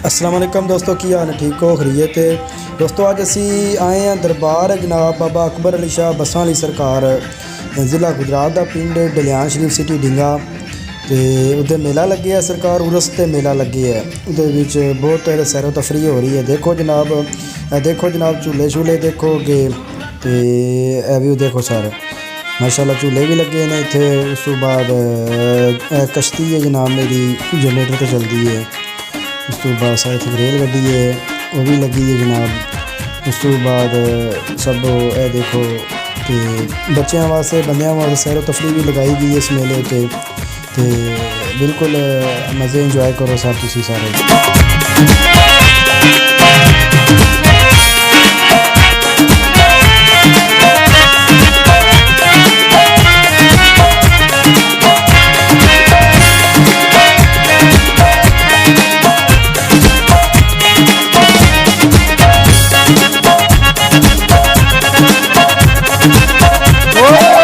अस्सलाम वालेकुम दोस्तों, की हाल है? ठीक हो? खरीयत है दोस्तों। अज असी आए हैं दरबार जनाब बाबा अकबर अली शाह बसां वाली सरकार ज़िला गुजरात का पिंड डलियान शरीफ सिटी डिंगा तो उधर मेला लगे है। सरकार उरस ते मेला लगे है, उधर बहुत सैरो तफरी हो रही है। देखो जनाब झूले शूले देखोगे तो यह भी देखो सर माशाल्लाह झूले भी लगे ने इत्थे। उस तो बाद कश्ती है जनाब मेरी जनरेटर तो चलती है। उस तो बाद साथ रेल गड्डी है वो भी लगी है जनाब। उस तो बाद सब ए देखो कि बच्चों वास्ते बंदियां वास्ते सैरो तफरी भी लगाई गई है इस मेले पे। तो बिल्कुल मज़े इंजॉय करो सब तुसी सारे। Oh!